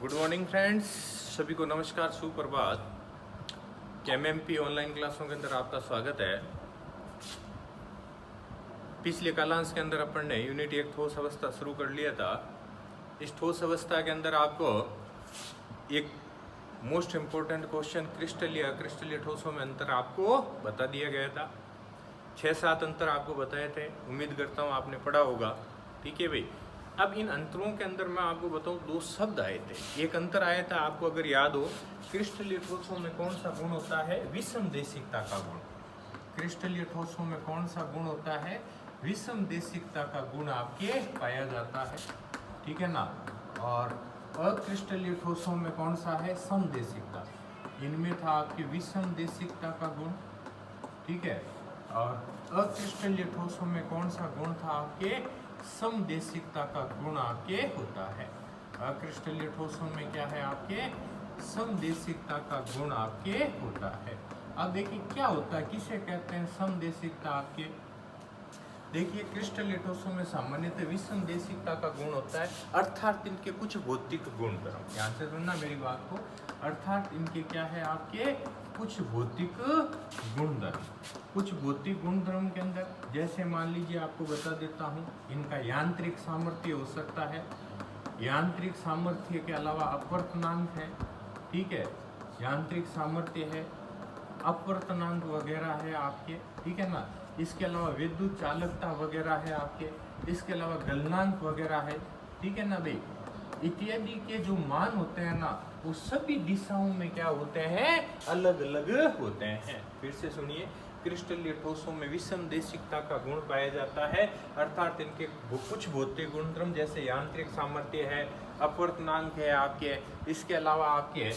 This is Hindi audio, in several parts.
गुड मॉर्निंग फ्रेंड्स, सभी को नमस्कार, सुप्रभात। केएमएमपी ऑनलाइन क्लासों के अंदर आपका स्वागत है। पिछले कालांश के अंदर अपन ने यूनिट 1 ठोस अवस्था शुरू कर लिया था। इस ठोस अवस्था के अंदर आपको एक मोस्ट इम्पोर्टेंट क्वेश्चन क्रिस्टलीय अक्रिस्टलीय ठोसों में अंतर आपको बता दिया गया था। 6-7 अंतर आपको बताए थे, उम्मीद करता हूँ आपने पढ़ा होगा। ठीक है भाई। अब इन अंतरों के अंदर मैं आपको बताऊं, 2 शब्द आए थे। एक अंतर आया था, आपको अगर याद हो, क्रिस्टलीय ठोसों में कौन सा गुण होता है? विषम देशिकता का गुण। क्रिस्टलीय ठोसों में कौन सा गुण होता है? विषम देशिकता का गुण आपके पाया जाता है। ठीक है ना। और अक्रिस्टलीय ठोसों में कौन सा है? समदेशिकता। इनमें था आपकी विषम देशिकता का गुण। ठीक है। और अक्रिस्टलीय ठोसों में कौन सा गुण था? आपके समदेशिकता का गुण आपके होता है। अक्रिस्टलीय ठोसों में क्या है? आपके समदेशिकता का गुण आपके होता है। अब देखिए क्या होता है, किसे कहते हैं समदेशिकता? आपके देखिए क्रिस्टलीय ठोसों में सामान्यतः विषम देशिकता का गुण होता है, अर्थात इनके कुछ भौतिक गुण धर्म, ध्यान से सुनना मेरी बात को, अर्थात इनके क्या है? आपके कुछ भौतिक गुणधर्म। कुछ भौतिक गुणधर्म के अंदर जैसे मान लीजिए, आपको बता देता हूँ, इनका यांत्रिक सामर्थ्य हो सकता है। यांत्रिक सामर्थ्य के अलावा अपवर्तनांक है। ठीक है, यांत्रिक सामर्थ्य है, अपवर्तनांक वगैरह है आपके। ठीक है ना। इसके अलावा विद्युत चालकता वगैरह है आपके। इसके अलावा गलनांक वगैरह है। ठीक है ना भाई। इत्यादि के जो मान होते हैं ना, वो सभी दिशाओं में क्या होते हैं? अलग अलग होते हैं। फिर से सुनिए, क्रिस्टलीय ठोसों में विषम देशिकता का गुण पाया जाता है, अर्थात इनके कुछ भौतिक गुणधर्म जैसे यांत्रिक सामर्थ्य है, अपवर्तनांक है आपके, इसके अलावा आपके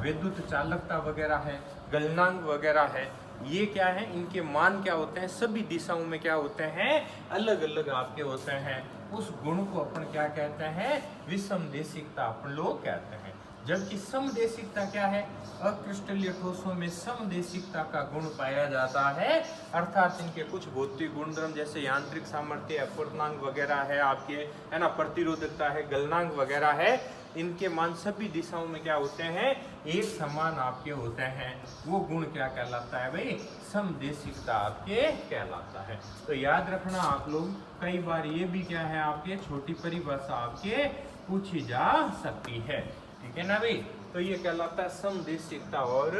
विद्युत चालकता वगैरह है, गलनांक वगैरह है। ये क्या है? इनके मान क्या होते हैं? सभी दिशाओं में क्या होते हैं? अलग अलग आपके होते हैं। उस गुण को अपन क्या कहते हैं? विषम देशिकता अपन लोग कहते हैं। जबकि समदेशिकता क्या है? अक्रिस्टलीय ठोसों में समदेशिकता का गुण पाया जाता है, अर्थात इनके कुछ भौतिक गुणधर्म जैसे यांत्रिक सामर्थ्य, अपवर्तनांक वगैरह है आपके, है ना, प्रतिरोधकता है, गलनांक वगैरह है, इनके मान सभी दिशाओं में क्या होते हैं? एक समान आपके होते हैं। वो गुण क्या कहलाता है भाई? समदेशिकता आपके कहलाता है। तो याद रखना आप लोग, कई बार ये भी क्या है? आपके छोटी परिभाषा आपके पूछी जा सकती है। ठीक है ना भाई। तो ये कहलाता है समदेशिकता और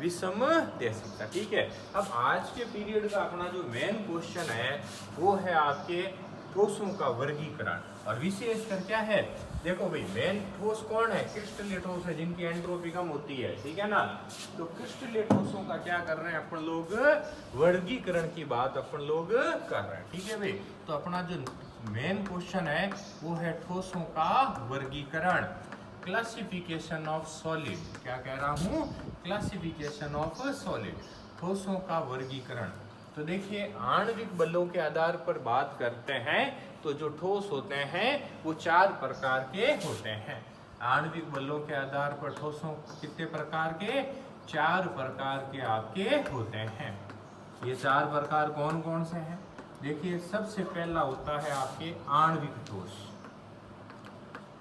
विषम देशिकता। ठीक है। अब आज के पीरियड का अपना जो मेन क्वेश्चन है वो है आपके ठोसों का वर्गीकरण। और विशेषकर क्या है? देखो भाई, मेन ठोस कौन है? क्रिस्टलीय ठोस है, जिनकी एंट्रोपी कम होती है। ठीक है ना। तो क्रिस्टलीय ठोसों का क्या कर रहे हैं अपन लोग? वर्गीकरण की बात अपन लोग कर रहे हैं। ठीक है भाई। तो अपना जो मेन क्वेश्चन है वो है ठोसों का वर्गीकरण, क्लासिफिकेशन ऑफ सॉलिड। क्या कह रहा हूँ? क्लासिफिकेशन ऑफ सॉलिड, ठोसों का वर्गीकरण। तो देखिए, आणविक बलों के आधार पर बात करते हैं तो जो ठोस होते हैं वो 4 प्रकार के होते हैं। आणविक बलों के आधार पर ठोसों कितने प्रकार के? 4 प्रकार के आपके होते हैं। ये 4 प्रकार कौन कौन से हैं? देखिए, सबसे पहला होता है आपके आणविक ठोस।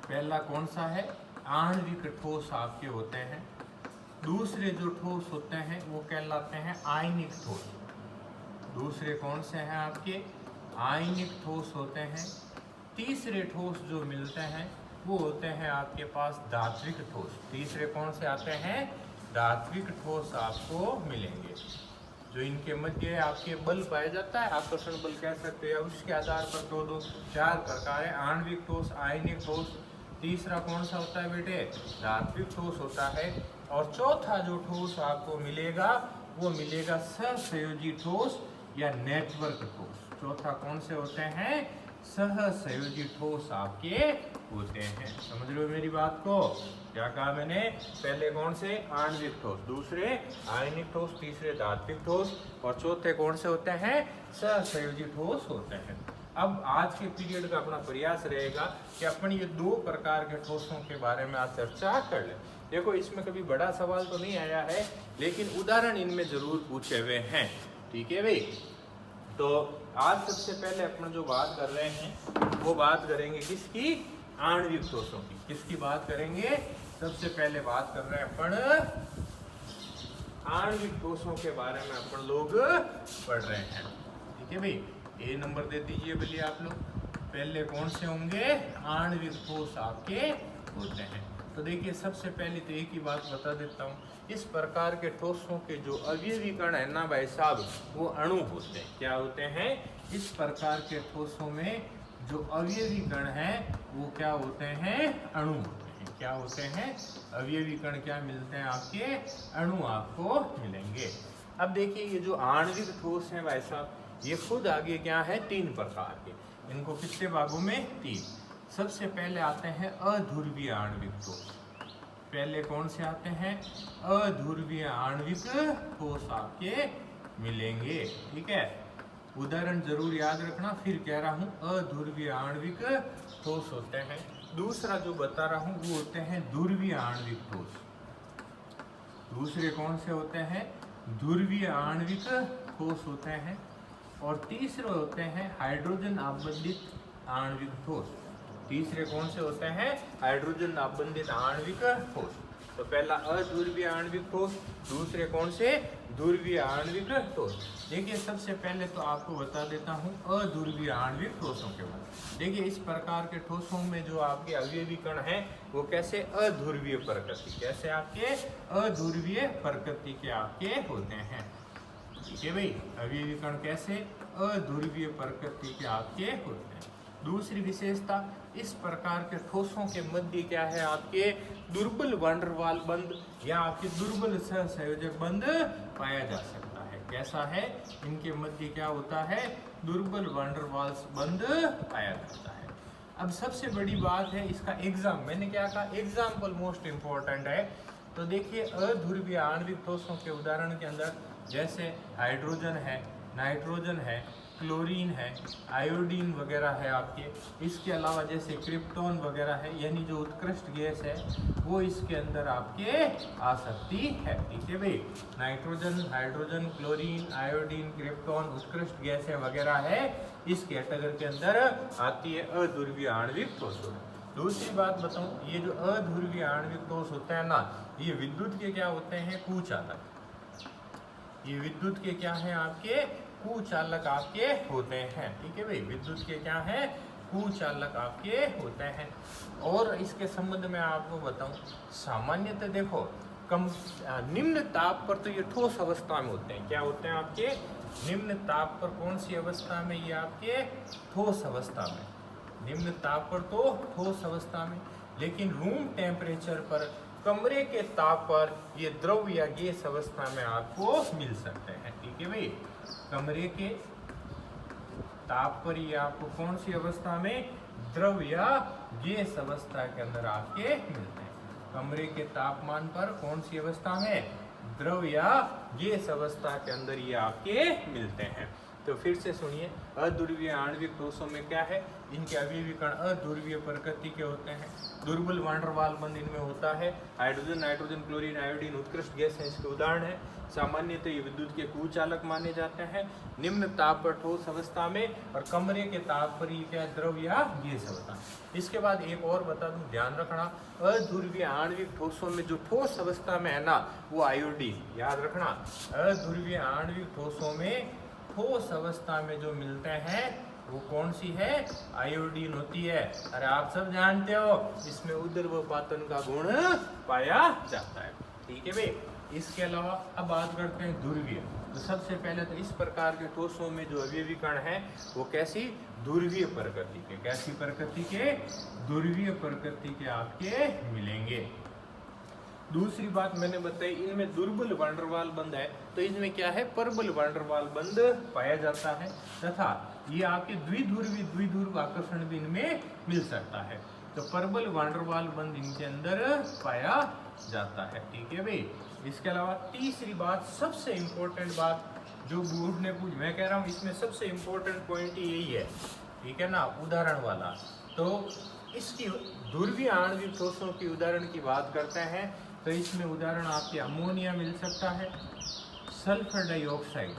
पहला कौन सा है? आणविक ठोस आपके होते हैं। दूसरे जो ठोस होते हैं वो कहलाते हैं आयनिक ठोस। दूसरे कौन से हैं आपके? आयनिक ठोस होते हैं। तीसरे ठोस जो मिलते हैं वो होते हैं आपके पास धात्विक ठोस। तीसरे कौन से आते हैं? धात्विक ठोस आपको मिलेंगे। जो इनके मध्य आपके बल पाया जाता है, आकर्षण बल कह सकते हैं, उसके आधार पर दो 4 प्रकार है, आणविक ठोस, आयनिक ठोस। तीसरा कौन सा होता है बेटे? धात्विक ठोस होता है। और चौथा जो ठोस आपको मिलेगा वो मिलेगा सहसंयोजी ठोस या नेटवर्क ठोस। चौथा कौन से होते हैं? सहसंयोजी ठोस आपके होते हैं। समझ लो मेरी बात को। क्या कहा मैंने? पहले कौन से? आणविक ठोस, दूसरे आयनिक ठोस, तीसरे धात्विक ठोस, और चौथे कौन से होते हैं? सहसंयोजी ठोस होते हैं। अब आज के पीरियड का अपना प्रयास रहेगा कि अपन ये 2 प्रकार के ठोसों के बारे में आज चर्चा कर लें। देखो, इसमें कभी बड़ा सवाल तो नहीं आया है, लेकिन उदाहरण इनमें जरूर पूछे हुए हैं। ठीक है भाई। तो आज सबसे पहले अपन जो बात कर रहे हैं वो बात करेंगे किसकी? आणविक ठोसों की। किसकी बात करेंगे? सबसे पहले बात कर रहे हैं अपन आणविक ठोसों के बारे में अपन लोग पढ़ रहे हैं। ठीक है भाई, ए नंबर दे दीजिए बोलिए आप लोग। पहले कौन से होंगे? आणविक ठोस आपके होते हैं। तो देखिए सबसे पहले तो एक ही बात बता देता हूँ, इस प्रकार के ठोसों के जो अवयवी कण है ना भाई साहब, वो अणु होते हैं। क्या होते हैं? इस प्रकार के ठोसों में जो अवयवी कण हैं वो क्या होते हैं? अणु होते हैं। क्या होते हैं? अवयवी कण क्या मिलते हैं आपके? अणु आपको मिलेंगे। अब देखिए ये जो आणविक ठोस है भाई साहब, ये खुद आगे क्या है? 3 प्रकार के। इनको कितने भागों में? 3। सबसे पहले आते हैं अध्रुवीय आणविक ठोस। पहले कौन से आते हैं? अध्रुवीय आणविक ठोस आपके मिलेंगे। ठीक है, उदाहरण जरूर याद रखना, फिर कह रहा हूं अध्रुवीय आणविक ठोस होते हैं। दूसरा जो बता रहा हूं वो होते हैं ध्रुवीय आणविक ठोस। दूसरे कौन से होते हैं? ध्रुवीय आणविक ठोस होते हैं। और तीसरे होते हैं हाइड्रोजन आबंधित आणविक ठोस। तीसरे कौन से होते हैं? हाइड्रोजन आबंधित आणविक ठोस। तो पहला अध्रुवीय आणविक ठोस, दूसरे कौन से? ध्रुवीय आणविक ठोस। देखिए सबसे पहले तो आपको बता देता हूँ अध्रुवीय आणविक ठोसों के बारे में। देखिए इस प्रकार के ठोसों में जो आपके अवयवी कण हैं वो कैसे? अध्रुवीय प्रकृति। कैसे आपके? अध्रुवीय प्रकृति के आपके होते हैं। ठीक है भाई, अवयवी कण कैसे? अध्रुवीय प्रकृति के आपके होते हैं। दूसरी विशेषता, इस प्रकार के ठोसों के मध्य क्या है आपके? दुर्बल वैन डर वाल बंध या आपके दुर्बल सहसंयोजक बंध पाया जा सकता है। कैसा है? इनके मध्य क्या होता है? दुर्बल वैन डर वाल्स बंध पाया जाता है। अब सबसे बड़ी बात है इसका एग्जाम। मैंने क्या कहा? एग्जाम्पल मोस्ट इंपॉर्टेंट है। तो देखिए अध्रुवीय आणविक ठोसों के उदाहरण के अंदर जैसे हाइड्रोजन है, नाइट्रोजन है, क्लोरीन है, आयोडीन वगैरह है आपके। इसके अलावा जैसे क्रिप्टॉन वगैरह है, यानी जो उत्कृष्ट गैस है वो इसके अंदर आपके आ सकती है। ठीक है भाई, nitrogen, hydrogen, chlorine, iodine, krypton उत्कृष्ट गैस है वगैरह है, इस कैटेगरी के अंदर आती है अध्रुवीय आणविक ठोस। दूसरी बात बताऊं, ये जो अध्रुवीय आणविक ठोस होते हैं ना, ये विद्युत के क्या होते हैं? कुचालक। ये विद्युत के क्या है आपके? कुचालक आपके होते हैं। ठीक है भाई, विद्युत के क्या है? कुचालक आपके होते हैं। और इसके संबंध में आपको बताऊं, सामान्यतः देखो निम्न ताप पर तो ये ठोस अवस्था में होते हैं। क्या होते हैं आपके? निम्न ताप पर कौन सी अवस्था में? ये आपके ठोस अवस्था में। निम्न ताप पर तो ठोस अवस्था में, लेकिन रूम टेम्परेचर पर, कमरे के ताप पर ये द्रव या गैस अवस्था में आपको मिल सकते हैं। ठीक है भाई, कमरे के ताप पर ये आपको कौन सी अवस्था में? द्रव या गैस अवस्था के अंदर आपके मिलते हैं। कमरे के तापमान पर कौन सी अवस्था में? द्रव या गैस अवस्था के अंदर ये आपके मिलते हैं। तो फिर से सुनिए, अध्रुवीय आणविक ठोसों में क्या है? इनके अवयवी कण अध्रुवीय प्रकृति के होते हैं। दुर्बल वैन डर वाल बंध इनमें होता है। हाइड्रोजन, नाइट्रोजन, क्लोरीन, आयोडीन उत्कृष्ट गैस है, इसके उदाहरण है। सामान्यतः ये विद्युत के कुचालक माने जाते हैं। निम्न ताप पर ठोस अवस्था में, और कमरे के ताप पर ये क्या? द्रव या गैस अवस्था। इसके बाद एक और बता दूं, ध्यान रखना, अध्रुवीय आणविक ठोसों में जो ठोस अवस्था में है ना, वो आयोडीन, याद रखना। अध्रुवीय आणविक ठोसों में ठोस अवस्था में जो मिलते हैं वो कौन सी है? आयोडीन होती है। अरे आप सब जानते हो इसमें उदर्वपातन का गुण पाया जाता है। ठीक है भाई, इसके अलावा अब बात करते हैं ध्रुवीय। तो सबसे पहले तो इस प्रकार के ठोसों में जो अवयवी कण है वो कैसी? ध्रुवीय प्रकृति के। कैसी प्रकृति के? ध्रुवीय प्रकृति के आपके मिलेंगे। दूसरी बात मैंने बताई, इनमें दुर्बल वैन डर वाल बंध है, तो इनमें क्या है? प्रबल वैन डर वाल बंध पाया जाता है, तथा ये आपके द्विध्रुव आकर्षण भी इनमें मिल सकता है। तो प्रबल वैन डर वाल बंध इनके अंदर पाया जाता है। ठीक है भाई, इसके अलावा तीसरी बात, सबसे इंपॉर्टेंट बात जो बोर्ड ने पूछ, मैं कह रहा हूँ इसमें सबसे इंपॉर्टेंट पॉइंट यही है। ठीक है ना, उदाहरण वाला। तो इसकी ध्रुवीय आणविक ठोसों की उदाहरण की बात करते हैं, तो इसमें उदाहरण आपके अमोनिया मिल सकता है, सल्फर डाइऑक्साइड,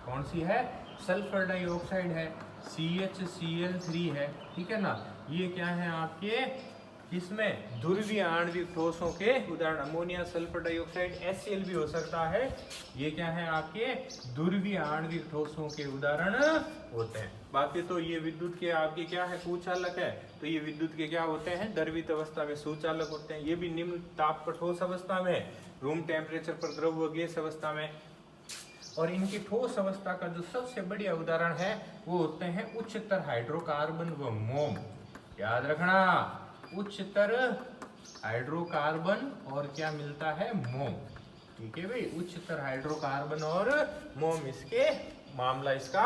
कौन सी है? सल्फर डाइऑक्साइड है, CHCl3 है। ठीक है ना, ये क्या है आपके? इसमें ध्रुवीय आणविक ठोसों के उदाहरण अमोनिया, सल्फर डाइऑक्साइड, HCl भी हो सकता है। ये क्या है आपके ध्रुवीय आणविक ठोसों के उदाहरण होते हैं। बाकी तो ये विद्युत के आपके क्या है कुचालक है, तो ये विद्युत के क्या होते हैं द्रवित अवस्था में सुचालक होते हैं। ये भी निम्न ताप पर ठोस अवस्था में, रूम टेम्परेचर पर द्रव व गैस अवस्था में। और इनकी ठोस अवस्था का जो सबसे बढ़िया उदाहरण है वो होते हैं उच्चतर हाइड्रोकार्बन व मोम। याद रखना, उच्चतर हाइड्रोकार्बन और क्या मिलता है मोम। ठीक है भाई, उच्चतर हाइड्रोकार्बन और मोम इसके मामला इसका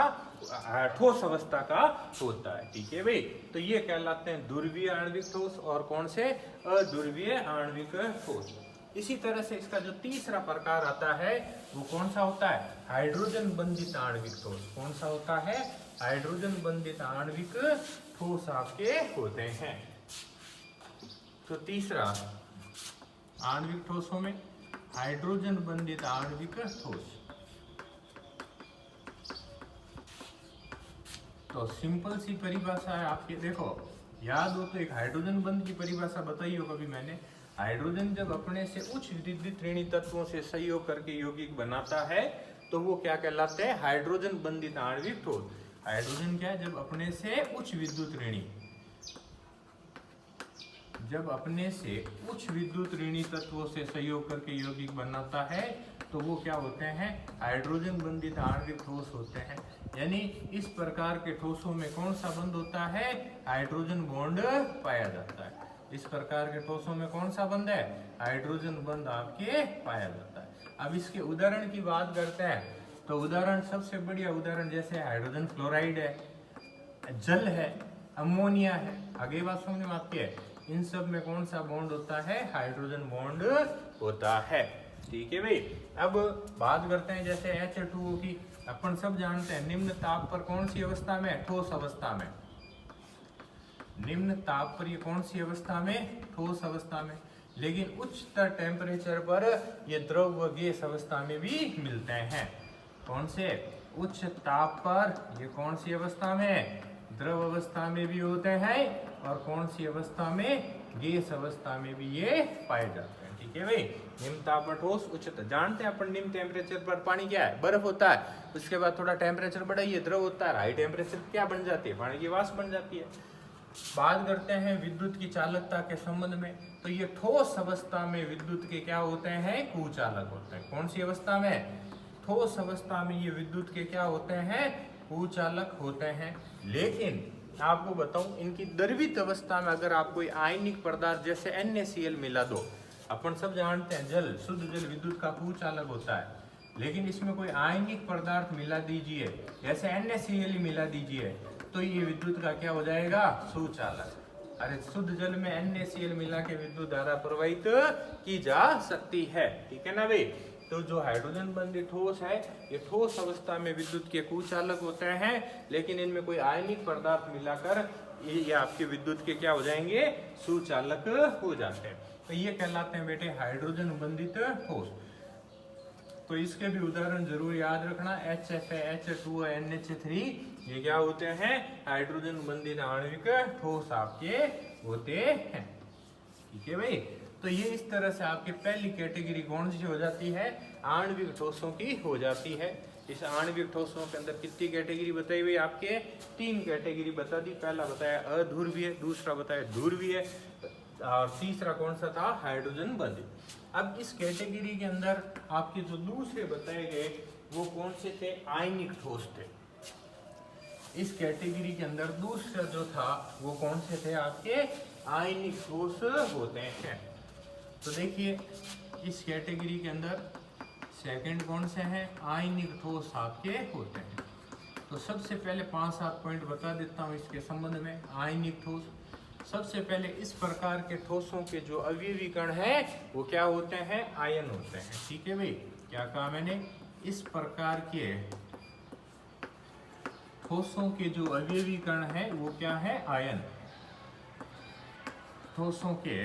ठोस अवस्था का होता है। ठीक है भाई, तो ये कहलाते हैं ध्रुवीय आणविक ठोस और कौन से अध्रुवीय आणविक ठोस। इसी तरह से इसका जो तीसरा प्रकार आता है वो कौन सा होता है हाइड्रोजन बंधित आणविक ठोस। कौन सा होता है हाइड्रोजन बंधित आणविक ठोस आपके होते हैं। तो तीसरा आणविक ठोसों में हाइड्रोजन बंधित आणविक ठोस। तो सिंपल सी परिभाषा है आपके, देखो याद हो तो एक हाइड्रोजन बंध की परिभाषा बताई हो कभी मैंने। हाइड्रोजन जब अपने से उच्च विद्युत ऋणी तत्वों से सहयोग करके यौगिक बनाता है तो वो क्या कहलाते हैं हाइड्रोजन बंधित आणविक ठोस। हाइड्रोजन क्या है जब अपने से उच्च विद्युत ऋणी तत्वों से सहयोग करके यौगिक बनाता है तो वो क्या होते हैं हाइड्रोजन बंधित आणविक ठोस होते हैं। यानी इस प्रकार के ठोसों में कौन सा बंध होता है हाइड्रोजन बॉन्ड पाया जाता है। इस प्रकार के ठोसों में कौन सा बंध है हाइड्रोजन बंध आपके पाया जाता है। अब इसके उदाहरण की बात करते हैं तो उदाहरण सबसे बढ़िया उदाहरण जैसे हाइड्रोजन फ्लोराइड है, जल है, अमोनिया है। आगे बात समझ में आती है, इन सब में कौन सा बॉन्ड होता है हाइड्रोजन बॉन्ड होता है। ठीक है भाई, अब बात करते हैं जैसे H2O की। अपन सब जानते हैं निम्न ताप पर कौन सी अवस्था में ठोस अवस्था में, निम्न ताप पर ये कौन सी अवस्था में ठोस अवस्था में, लेकिन उच्चतर टेम्परेचर पर ये द्रव व गैस अवस्था में भी मिलते हैं। कौन से उच्च ताप पर ये कौन सी अवस्था में द्रव अवस्था में भी होते हैं और कौन सी अवस्था में गैस अवस्था में भी ये पाए जाते हैं। ठीक है भाई, निम्न ताप पर ठोस उच्चतर जानते हैं अपन। निम्न टेम्परेचर पर पानी क्या है बर्फ होता है, उसके बाद थोड़ा टेम्परेचर बढ़ाइए द्रव होता है, हाई टेम्परेचर क्या बन जाती है पानी की वाष्प बन जाती है। बात करते हैं विद्युत की चालकता के संबंध में, तो ये ठोस अवस्था में विद्युत के क्या होते हैं कुचालक होते हैं। कौन सी अवस्था में ठोस अवस्था में ये विद्युत के क्या होते हैं कुचालक होते हैं। लेकिन आपको बताऊं इनकी द्रवित अवस्था में अगर आप कोई आयनिक पदार्थ जैसे NaCl मिला दो, अपन सब जानते हैं जल शुद्ध जल विद्युत का कुचालक होता है, लेकिन इसमें कोई आयनिक पदार्थ मिला दीजिए जैसे NaCl मिला दीजिए तो ये विद्युत का क्या हो जाएगा सुचालक। अरे शुद्ध जल में NaCl मिला के विद्युत धारा प्रवाहित की जा सकती है। ठीक है ना भाई, तो जो हाइड्रोजन बंधित ठोस है ये ठोस अवस्था में विद्युत के कुचालक होते हैं, लेकिन इनमें कोई आयनिक पदार्थ मिलाकर ये आपके विद्युत के क्या हो जाएंगे सुचालक हो जाते हैं। तो ये कहलाते हैं बेटे हाइड्रोजन बंधित ठोस। तो इसके भी उदाहरण जरूर याद रखना, HF, H2O, NH3 ये क्या होते हैं हाइड्रोजन बंधित आणविक ठोस आपके होते हैं। ठीक है भाई, तो ये इस तरह से आपकी पहली कैटेगरी कौन सी हो जाती है आणविक ठोसों की हो जाती है। इस आणविक ठोसों के अंदर कितनी कैटेगरी बताई हुई आपके 3 कैटेगरी बता दी। पहला बताया अध्रुवीय, दूसरा बताया ध्रुवीय और तीसरा कौन सा था हाइड्रोजन बंधित। अब इस कैटेगरी के अंदर आपके जो दूसरे बताए गए वो कौन से थे आयनिक ठोस थे। इस कैटेगरी के अंदर दूसरा जो था वो कौन से थे आपके आयनिक ठोस होते हैं। तो देखिए इस कैटेगरी के अंदर सेकंड कौन से हैं आयनिक ठोस आपके होते हैं। तो सबसे पहले 5-7 पॉइंट बता देता हूँ इसके संबंध में। आयनिक ठोस सबसे पहले इस प्रकार के ठोसों के जो अवयवी कण हैं वो क्या होते हैं आयन होते हैं। ठीक है भाई, क्या कहा मैंने, इस प्रकार के ठोसों के जो अवयवी कण हैं वो क्या है आयन। ठोसों के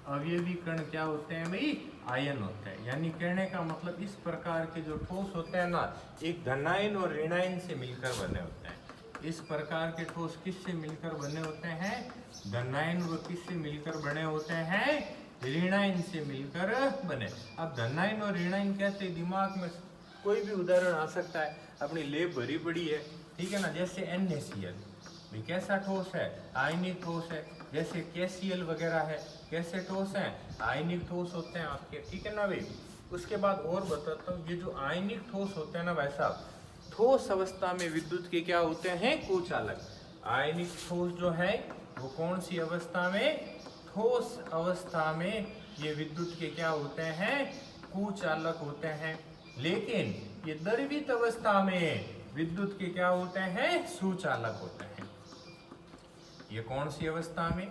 अवयवी कण क्या होते हैं भाई आयन होते हैं। यानी कहने का मतलब इस प्रकार के जो ठोस होते हैं ना एक धनायन और ऋणायन से मिलकर बने होते हैं। इस प्रकार के ठोस किससे मिलकर बने होते हैं? धनायन व किससे मिलकर बने होते हैं? ऋणायन से मिलकर बने। अब धनायन और ऋणायन कहते दिमाग में कोई भी उदाहरण आ सकता है, अपनी लेब भरी पड़ी है, ठीक है ना, जैसे NaCl भी कैसा ठोस है? आयनिक ठोस है। जैसे KCl वगैरह है, कैसे ठोस हैं? आयनिक ठोस होते हैं आपके, ठीक है ना भाई। उसके बाद और बताता हूँ, ये जो आयनिक ठोस होते हैं ना भाई साहब, ठोस अवस्था में विद्युत के क्या होते हैं? कुचालक। आयनिक ठोस जो है वो कौन सी अवस्था में? ठोस अवस्था में ये विद्युत के क्या होते हैं? कुचालक होते हैं। लेकिन ये द्रवित अवस्था में विद्युत के क्या होते हैं? सुचालक होते हैं। ये कौन सी अवस्था में?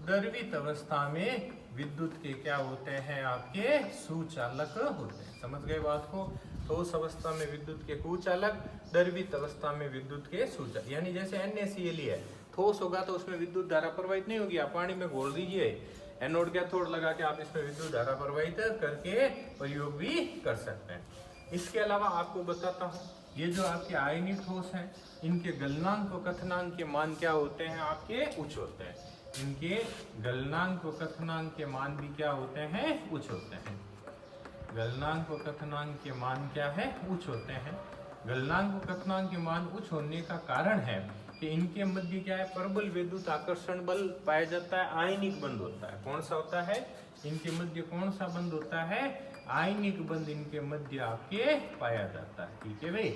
द्रवित अवस्था में विद्युत के क्या होते हैं? आपके सुचालक होते हैं। समझ गए बात को? ठोस अवस्था में विद्युत के कुचालक, द्रवित अवस्था में विद्युत के सुचालक। यानी जैसे NaCl है, ठोस होगा तो उसमें विद्युत धारा प्रवाहित नहीं होगी, आप पानी में घोल दीजिए, एनोड कैथोड लगा के आप इसमें विद्युत धारा प्रवाहित करके प्रयोग भी कर सकते हैं। इसके अलावा आपको बताता हूँ, ये जो आपके आयनिक ठोस हैं, इनके गलनांक व कथनांक के मान क्या होते हैं? आपके उच्च होते हैं। इनके गलनांक व कथनांक के मान भी क्या होते हैं? उच्च होते हैं। गलनांक व कथनांक के मान क्या है? उच्च होते हैं। गलनांक व कथनांक के मान उच्च होने का कारण है कि इनके मध्य क्या है? प्रबल विद्युत आकर्षण बल पाया जाता है, आयनिक बंध होता है। कौन सा होता है? इनके मध्य कौन सा बंध होता है? आयनिक बंध इनके मध्य आपके पाया जाता है, ठीक है भाई।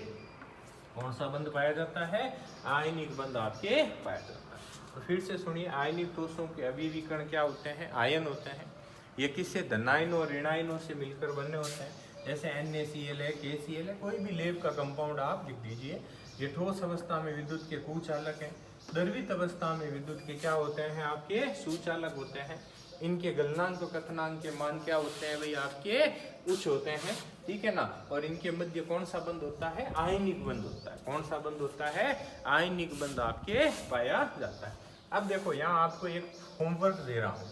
कौन सा बंध पाया जाता है? आयनिक बंध आपके पाया जाता है। तो फिर से सुनिए, आयनिक ठोसों के अभिविकर्ण क्या होते हैं? आयन होते हैं। ये किससे? धनायनों और ऋणायनों से मिलकर बने होते हैं। जैसे NaCl है, KCl है, कोई भी लेब का कंपाउंड आप लिख दीजिए। ये ठोस अवस्था में विद्युत के कुचालक हैं। द्रवित अवस्था में विद्युत के क्या होते हैं? आपके सुचालक होते हैं। इनके गलनांक और कथनांक के मान क्या होते हैं भाई? आपके उच्च होते हैं, ठीक है ना। और इनके मध्य कौन सा बंध होता है? आयनिक बंध होता है। कौन सा बंध होता है? आयनिक बंध आपके पाया जाता है। अब देखो, यहाँ आपको एक होमवर्क दे रहा हूँ।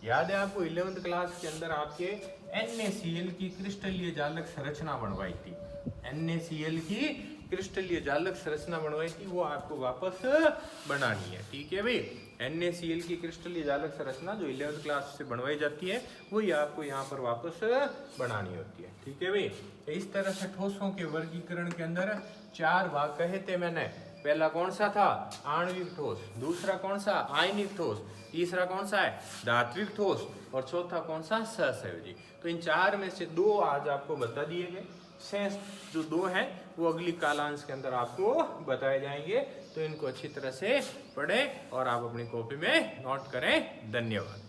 याद है आपको 11th क्लास के अंदर आपके NaCl की क्रिस्टलीय जालक संरचना बनवाई थी। NaCl की क्रिस्टलीय जालक संरचना बनवाई थी, वो आपको वापस बनानी है, ठीक है भाई। NaCl की क्रिस्टलीय जालक संरचना जो 11th क्लास से बनवाई जाती है, वही आपको यहाँ पर वापस बनानी होती है, ठीक है भाई। तो इस तरह से ठोसों के वर्गीकरण के अंदर 4 भाग कहे थे मैंने। पहला कौन सा था? आणविक ठोस। दूसरा कौन सा? आयनिक ठोस। तीसरा कौन सा है? धात्विक ठोस। और चौथा कौन सा? सहसंयोजी। तो इन 4 में से 2 आज आपको बता दिए गए। शेष जो 2 हैं वो अगली कालांश के अंदर आपको बताए जाएंगे। तो इनको अच्छी तरह से पढ़ें और आप अपनी कॉपी में नोट करें। धन्यवाद।